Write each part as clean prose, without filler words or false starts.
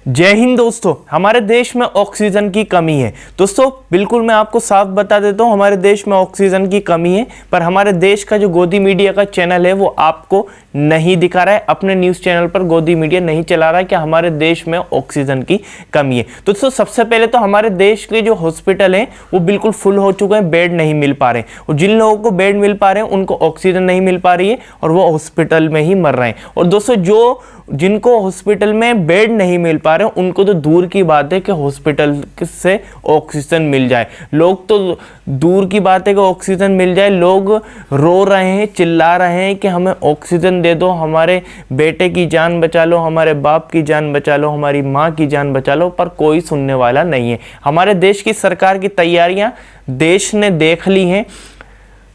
जय हिंद दोस्तों। हमारे देश में ऑक्सीजन की कमी है। दोस्तों बिल्कुल मैं आपको साफ बता देता हूँ, हमारे देश में ऑक्सीजन की कमी है, पर हमारे देश का जो गोदी मीडिया का चैनल है वो आपको नहीं दिखा रहा है। अपने न्यूज़ चैनल पर गोदी मीडिया नहीं चला रहा है कि हमारे देश में ऑक्सीजन की कमी है। तो दोस्तों सबसे पहले तो हमारे देश के जो हॉस्पिटल हैं वो बिल्कुल फुल हो चुके हैं, बेड नहीं मिल पा रहे हैं, और जिन लोगों को बेड मिल पा रहे हैं उनको ऑक्सीजन नहीं मिल पा रही है और वो हॉस्पिटल में ही मर रहे हैं। और दोस्तों जिनको हॉस्पिटल में बेड नहीं मिल पा रहे उनको तो दूर की बात है कि हॉस्पिटल से ऑक्सीजन मिल जाए। लोग तो दूर की बात है कि ऑक्सीजन मिल जाए, लोग रो रहे हैं, चिल्ला रहे हैं कि हमें ऑक्सीजन दे दो, हमारे बेटे की जान बचा लो, हमारे बाप की जान बचा लो, हमारी माँ की जान बचा लो, पर कोई सुनने वाला नहीं है। हमारे देश की सरकार की तैयारियां देश ने देख ली हैं।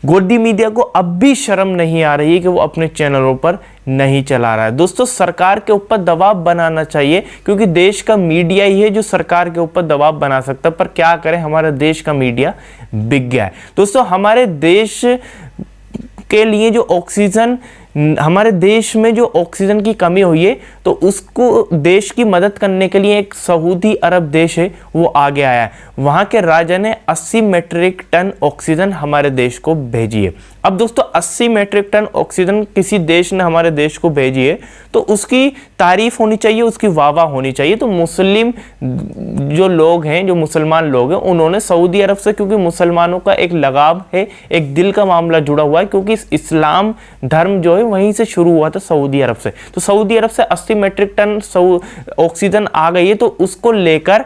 गोदी मीडिया को अब भी शर्म नहीं आ रही है कि वो अपने चैनलों पर नहीं चला रहा है। दोस्तों सरकार के ऊपर दबाव बनाना चाहिए, क्योंकि देश का मीडिया ही है जो सरकार के ऊपर दबाव बना सकता है, पर क्या करें, हमारे देश का मीडिया बिक गया है। दोस्तों हमारे देश के लिए जो ऑक्सीजन, हमारे देश में जो ऑक्सीजन की कमी हुई है तो उसको देश की मदद करने के लिए एक सऊदी अरब देश है वो आगे आया है। वहाँ के राजा ने 80 मीट्रिक टन ऑक्सीजन हमारे देश को भेजी है। अब दोस्तों 80 मीट्रिक टन ऑक्सीजन किसी देश ने हमारे देश को भेजी है तो उसकी तारीफ होनी चाहिए, उसकी वाह होनी चाहिए। तो मुस्लिम जो लोग हैं, जो मुसलमान लोग हैं, उन्होंने सऊदी अरब से, क्योंकि मुसलमानों का एक लगाव है, एक दिल का मामला जुड़ा हुआ है, क्योंकि इस्लाम धर्म जो है वहीं से शुरू हुआ था, सऊदी अरब से। तो सऊदी अरब से 80 मीट्रिक टन ऑक्सीजन आ गई है, तो उसको लेकर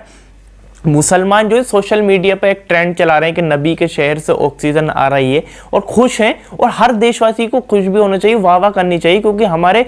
मुसलमान जो है सोशल मीडिया पर एक ट्रेंड चला रहे हैं कि नबी के शहर से ऑक्सीजन आ रही है, और खुश हैं। और हर देशवासी को खुश भी होना चाहिए, वाह करनी चाहिए, क्योंकि हमारे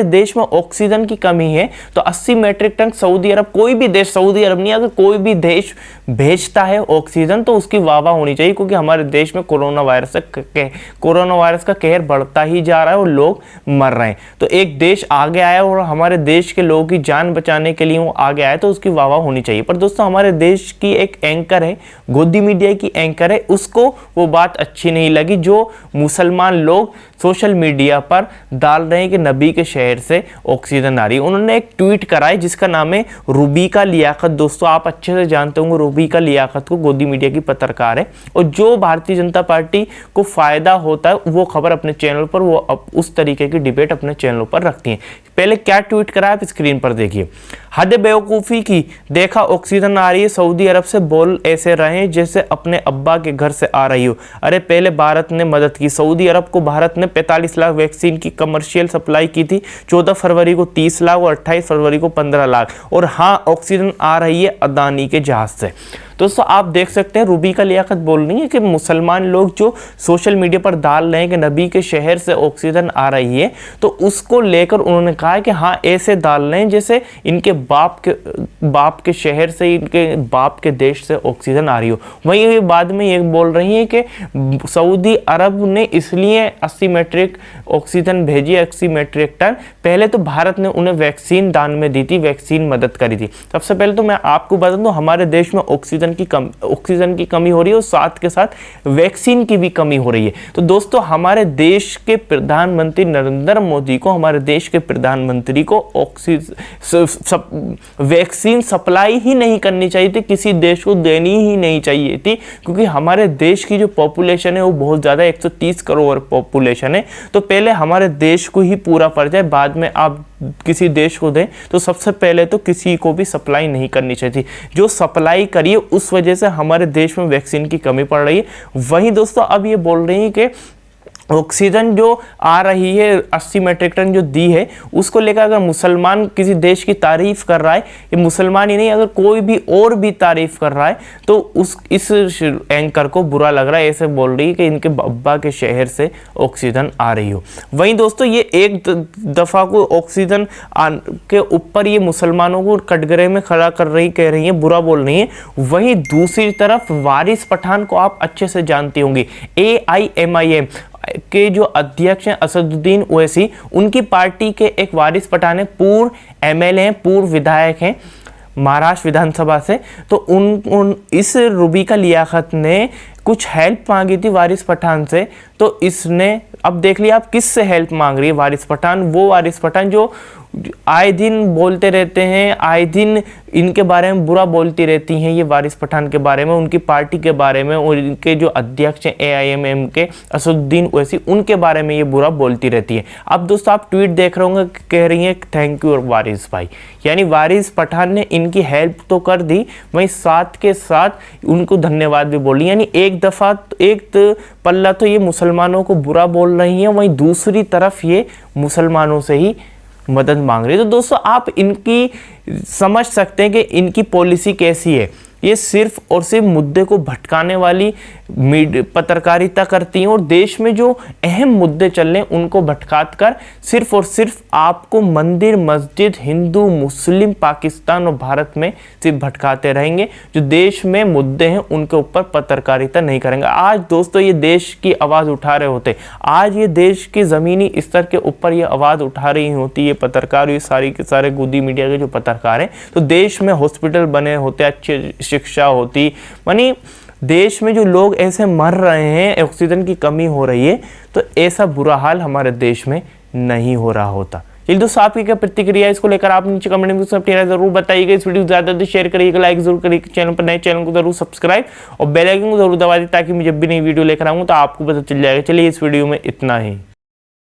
देश में ऑक्सीजन की कमी है। तो 80 मीट्रिक टन सऊदी अरब, कोई भी देश, सऊदी अरब नहीं, अगर कोई भी देश भेजता है ऑक्सीजन तो उसकी वाह होनी चाहिए, क्योंकि हमारे देश में कोरोना वायरस का कहर बढ़ता ही जा रहा है और लोग मर रहे हैं। तो एक देश आगे आया और हमारे देश के लोगों की जान बचाने के लिए वो आगे आया, तो उसकी वाह होनी चाहिए। पर दोस्तों हमारे देश की एक एंकर है, गोदी मीडिया की एंकर है, उसको वो बात अच्छी नहीं लगी जो मुसलमान लोग सोशल मीडिया पर डाल रहे हैं कि नबी के शहर से ऑक्सीजन आ रही है। उन्होंने एक ट्वीट करा है जिसका नाम है रूबिका लियाकत। दोस्तों आप अच्छे से जानते होंगे रूबिका लियाकत को, गोदी मीडिया की पत्रकार है, और जो भारतीय जनता पार्टी को फायदा होता है वो खबर अपने चैनल पर, वो उस तरीके की डिबेट अपने चैनल पर रखती हैं। पहले क्या ट्वीट करा आप स्क्रीन पर देखिए। हद बेवकूफ़ी की, देखा ऑक्सीजन आ रही है सऊदी अरब से, बोल ऐसे रहे जैसे अपने अब्बा के घर से आ रही हो। अरे पहले भारत ने मदद की, सऊदी अरब को भारत ने 45 लाख वैक्सीन की कमर्शियल सप्लाई की थी। 14 फरवरी को 30 लाख और 28 फरवरी को 15 लाख। और हाँ ऑक्सीजन आ रही है अदानी के जहाज से। दोस्तों आप देख सकते हैं रूबिका लियाकत बोल रही है कि मुसलमान लोग जो सोशल मीडिया पर डाल रहे हैं कि नबी के शहर से ऑक्सीजन आ रही है, तो उसको लेकर उन्होंने कहा कि हाँ ऐसे डाल रहे हैं जैसे इनके बाप के शहर से, इनके बाप के देश से ऑक्सीजन आ रही हो। वहीं बाद में ये बोल रही है कि सऊदी अरब ने इसलिए 80 मीट्रिक ऑक्सीजन भेजी, 80 मीट्रिक टन। पहले तो भारत ने उन्हें वैक्सीन दान में दी थी, वैक्सीन मदद करी थी। सबसे पहले तो मैं आपको बता दूं हमारे देश में ऑक्सीजन की कमी हो रही है और साथ के साथ वैक्सीन की भी कमी हो रही है। तो दोस्तों हमारे देश के प्रधानमंत्री नरेंद्र मोदी को, हमारे देश के प्रधानमंत्री को वैक्सीन सप्लाई ही नहीं करनी चाहिए थी, किसी देश को देनी ही नहीं चाहिए थी, क्योंकि हमारे देश की जो पॉपुलेशन है वो बहुत ज़्यादा 130 करोड़ पॉपुलेशन है। तो पहले हमारे देश को ही पूरा पड़ जाए, बाद में आप किसी देश को दें, तो सबसे पहले तो किसी को भी सप्लाई नहीं करनी चाहिए थी। जो सप्लाई करिए उस वजह से हमारे देश में वैक्सीन की कमी पड़ रही है। वहीं दोस्तों अब ये बोल रही है कि ऑक्सीजन जो आ रही है 80 मीट्रिक टन जो दी है, उसको लेकर अगर मुसलमान किसी देश की तारीफ कर रहा है, ये मुसलमान ही नहीं अगर कोई भी और भी तारीफ कर रहा है, तो इस एंकर को बुरा लग रहा है। ऐसे बोल रही है कि इनके अब्बा के शहर से ऑक्सीजन आ रही हो। वहीं दोस्तों ये एक दफ़ा को ऑक्सीजन के ऊपर ये मुसलमानों को कटघरे में खड़ा कर रही, कह रही है, बुरा बोल रही है। वहीं दूसरी तरफ वारिस पठान को आप अच्छे से जानती होंगी, AIMIM के जो अध्यक्ष हैं असदुद्दीन ओवैसी, उनकी पार्टी के एक वारिस पठान है, पूर्व MLA हैं, पूर्व विधायक हैं महाराष्ट्र विधानसभा से। तो इस रूबिका लियाकत ने कुछ हेल्प मांगी थी वारिस पठान से, तो इसने, अब देख लिया आप किस से हेल्प मांग रही है वारिस पठान, वो वारिस पठान जो आए दिन बोलते रहते हैं, आए दिन इनके बारे में बुरा बोलती रहती हैं, ये वारिस पठान के बारे में, उनकी पार्टी के बारे में, और इनके जो अध्यक्ष हैं AIMM के असदुद्दीन ओवैसी, उनके बारे में ये बुरा बोलती रहती है। अब दोस्तों आप ट्वीट देख रहे होंगे, कह रही हैं थैंक यू वारिस भाई, यानी वारिस पठान ने इनकी हेल्प तो कर दी, वहीं साथ के साथ उनको धन्यवाद भी बोली। यानी एक दफ़ा एक पल्ला तो ये मुसलमानों को बुरा बोल रही हैं, वहीं दूसरी तरफ ये मुसलमानों से ही मदद मांग रही है। तो दोस्तों आप इनकी समझ सकते हैं कि इनकी पॉलिसी कैसी है। ये सिर्फ और सिर्फ मुद्दे को भटकाने वाली पत्रकारिता करती हैं, और देश में जो अहम मुद्दे चल रहे हैं उनको भटकात कर सिर्फ और सिर्फ आपको मंदिर, मस्जिद, हिंदू, मुस्लिम, पाकिस्तान और भारत में सिर्फ भटकाते रहेंगे। जो देश में मुद्दे हैं उनके ऊपर पत्रकारिता नहीं करेंगे। आज दोस्तों ये देश की आवाज़ उठा रहे होते, आज ये देश के ज़मीनी स्तर के ऊपर ये आवाज़ उठा रही होती है पत्रकार, ये सारी के सारे गोदी मीडिया के जो पत्रकार हैं, तो देश में हॉस्पिटल बने होते, अच्छी शिक्षा होती, यानी देश में जो लोग ऐसे मर रहे हैं, ऑक्सीजन की कमी हो रही है, तो ऐसा बुरा हाल हमारे देश में नहीं हो रहा होता। चलिए दोस्तों आपकी क्या प्रतिक्रिया इसको लेकर आप नीचे कमेंट में अपनी राय जरूर बताइएगा। इस वीडियो को ज़्यादा से शेयर करिएगा, लाइक जरूर करिएगा, चैनल पर नए चैनल को जरूर सब्सक्राइब और बेल आइकन को जरूर दबा दें, ताकि मैं जब भी नई वीडियो लेकर आऊँ तो आपको पता चल जाएगा। चलिए इस वीडियो में इतना ही।